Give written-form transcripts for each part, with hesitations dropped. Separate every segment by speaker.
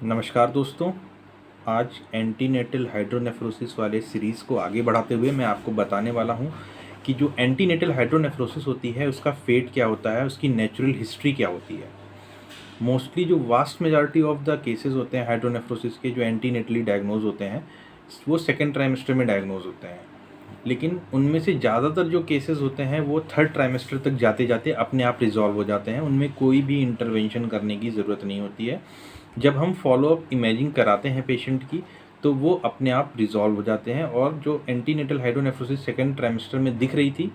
Speaker 1: नमस्कार दोस्तों। आज एंटीनेटल हाइड्रोनेफ्रोसिस वाले सीरीज़ को आगे बढ़ाते हुए मैं आपको बताने वाला हूं कि जो एंटीनेटल हाइड्रोनेफ्रोसिस होती है उसका फेट क्या होता है, उसकी नेचुरल हिस्ट्री क्या होती है। मोस्टली जो vast majority of the cases होते हैं हाइड्रोनेफ्रोसिस के जो एंटीनेटली डायग्नोज होते हैं वो सेकेंड ट्राइमेस्टर में डायग्नोज होते हैं, लेकिन उनमें से ज़्यादातर जो केसेस होते हैं वो थर्ड ट्राइमेस्टर तक जाते जाते अपने आप रिजॉल्व हो जाते हैं। उनमें कोई भी इंटरवेंशन करने की ज़रूरत नहीं होती है। जब हम फॉलोअप इमेजिंग कराते हैं पेशेंट की तो वो अपने आप रिजॉल्व हो जाते हैं, और जो एंटीनेटल हाइड्रोनेफ्रोसिस सेकेंड ट्राइमेस्टर में दिख रही थी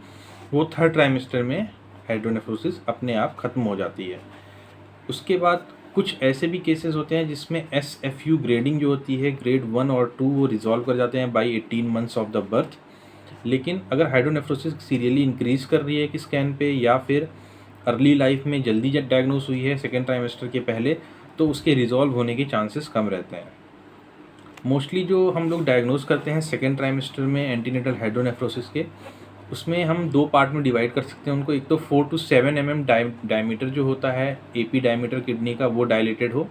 Speaker 1: वो थर्ड ट्राइमेस्टर में हाइड्रोनेफ्रोसिस अपने आप ख़त्म हो जाती है। उसके बाद कुछ ऐसे भी केसेस होते हैं जिसमें SFU ग्रेडिंग जो होती है ग्रेड 1 और 2 वो रिजॉल्व कर जाते हैं by 18 months of the birth. लेकिन अगर हाइड्रोनेफ्रोसिस सीरियली इंक्रीज़ कर रही है कि स्कैन पे, या फिर अर्ली लाइफ में जल्दी जब डायग्नोस हुई है सेकेंड ट्राइमेस्टर के पहले, तो उसके रिजॉल्व होने के चांसेस कम रहते हैं। मोस्टली जो हम लोग डायग्नोस करते हैं सेकेंड ट्राइमेस्टर में एंटीनेटल हाइड्रोनेफ्रोसिस के, उसमें हम दो पार्ट में डिवाइड कर सकते हैं उनको। एक तो 4 to 7 mm डायमीटर जो होता है AP डायमीटर किडनी का वो डायलेटेड हो,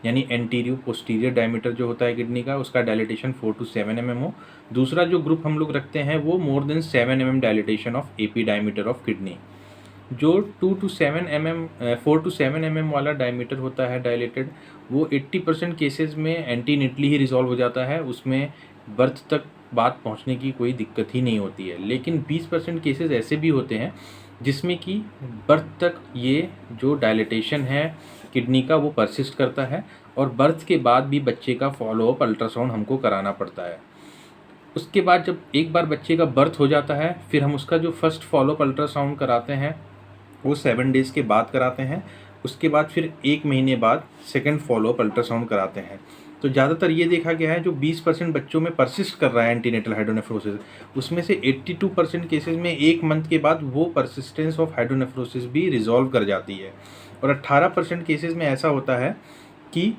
Speaker 1: यानी एंटीरियर पोस्टीरियर डायमीटर जो होता है किडनी का उसका डायलिटेशन 4 to 7 mm हो। दूसरा जो ग्रुप हम लोग रखते हैं वो more than 7 mm dilatation of AP diameter of kidney. जो 2 to 7 mm 4 to 7 mm वाला डायमीटर होता है डायलेटेड, वो 80% केसेस में एंटीनेटली ही रिजॉल्व हो जाता है। उसमें बर्थ तक बात पहुंचने की कोई दिक्कत ही नहीं होती है। लेकिन 20% केसेस ऐसे भी होते हैं जिसमें कि बर्थ तक ये जो डायलिटेशन है किडनी का वो परसिस्ट करता है, और बर्थ के बाद भी बच्चे का फॉलोअप अल्ट्रासाउंड हमको कराना पड़ता है। उसके बाद जब एक बार बच्चे का बर्थ हो जाता है फिर हम उसका जो फर्स्ट फॉलोअप अल्ट्रासाउंड कराते हैं वो 7 डेज़ के बाद कराते हैं। उसके बाद फिर 1 महीने बाद सेकंड फॉलोअप अल्ट्रासाउंड कराते हैं। तो ज़्यादातर ये देखा गया है जो 20% बच्चों में परसिस्ट कर रहा है एंटीनेटल हाइड्रोनेफ्रोसिस, उसमें से 82% केसेस में 1 मंथ के बाद वो परसिस्टेंस ऑफ हाइड्रोनेफ्रोसिस भी रिजॉल्व कर जाती है, और 18% केसेस में ऐसा होता है कि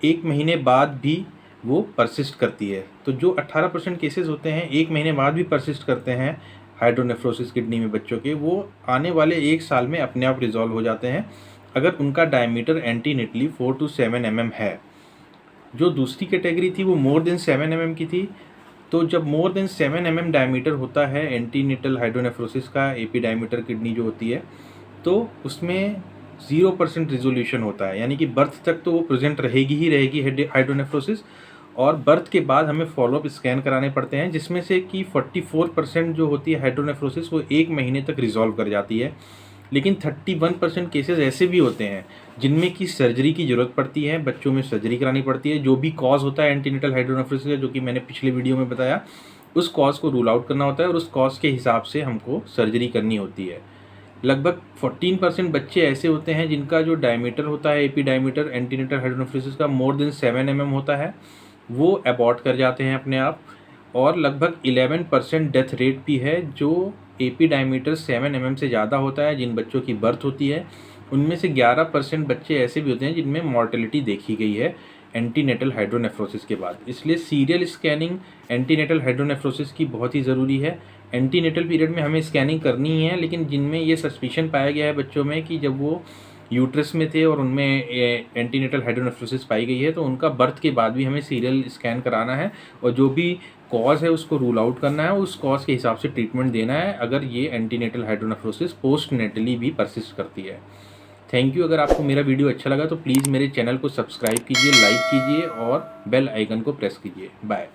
Speaker 1: 1 महीने बाद भी वो परसिस्ट करती है। तो जो 18% केसेस होते हैं 1 महीने बाद भी परसिस्ट करते हैं हाइड्रोनेफ्रोसिस किडनी में बच्चों के, वो आने वाले 1 साल में अपने आप रिजॉल्व हो जाते हैं अगर उनका डायमीटर एंटीनेटली 4 to 7 mm है। जो दूसरी कैटेगरी थी वो मोर देन 7 mm की थी। तो जब मोर देन 7 mm डायमीटर होता है एंटीनेटल हाइड्रोनेफ्रोसिस का AP डायमीटर किडनी जो होती है, तो उसमें 0% रिजोल्यूशन होता है, यानी कि बर्थ तक तो वो प्रेजेंट रहेगी ही रहेगी हाइड्रोनेफ्रोसिस, और बर्थ के बाद हमें फॉलोअप स्कैन कराने पड़ते हैं जिसमें से कि 44% जो होती है हाइड्रोनेफ्रोसिस वो 1 महीने तक रिजॉल्व कर जाती है। लेकिन 31% केसेस ऐसे भी होते हैं जिनमें कि सर्जरी की ज़रूरत पड़ती है, बच्चों में सर्जरी करानी पड़ती है। जो भी कॉज होता है एंटीनेटल हाइड्रोनेफ्रोसिस का, जो कि मैंने पिछले वीडियो में बताया, उस कॉज को रूल आउट करना होता है और उस कॉज के हिसाब से हमको सर्जरी करनी होती है। लगभग 14% बच्चे ऐसे होते हैं जिनका जो डायमीटर होता है AP डायमीटर एंटीनेटल हाइड्रोनेफ्रोसिस का मोर देन 7 mm होता है, वो अबॉर्ट कर जाते हैं अपने आप। और लगभग 11% डेथ रेट भी है जो AP डायमीटर 7 mm से ज़्यादा होता है। जिन बच्चों की बर्थ होती है उनमें से 11% बच्चे ऐसे भी होते हैं जिनमें मॉर्टेलिटी देखी गई है एंटीनेटल हाइड्रोनेफ्रोसिस के बाद। इसलिए सीरियल स्कैनिंग एंटीनेटल हाइड्रोनेफ्रोसिस की बहुत ही ज़रूरी है। एंटीनेटल पीरियड में हमें स्कैनिंग करनी ही है, लेकिन जिनमें ये सस्पिशन पाया गया है बच्चों में कि जब वो यूट्रस में थे और उनमें एंटीनेटल हाइड्रोनेफ्रोसिस पाई गई है, तो उनका बर्थ के बाद भी हमें सीरियल स्कैन कराना है, और जो भी कॉज है उसको रूल आउट करना है, उस कॉज के हिसाब से ट्रीटमेंट देना है अगर ये एंटीनेटल हाइड्रोनेफ्रोसिस पोस्ट नेटली भी परसिस्ट करती है। Thank you. अगर आपको मेरा वीडियो अच्छा लगा तो प्लीज़ मेरे चैनल को सब्सक्राइब कीजिए, लाइक कीजिए और बेल आइकन को प्रेस कीजिए। बाय।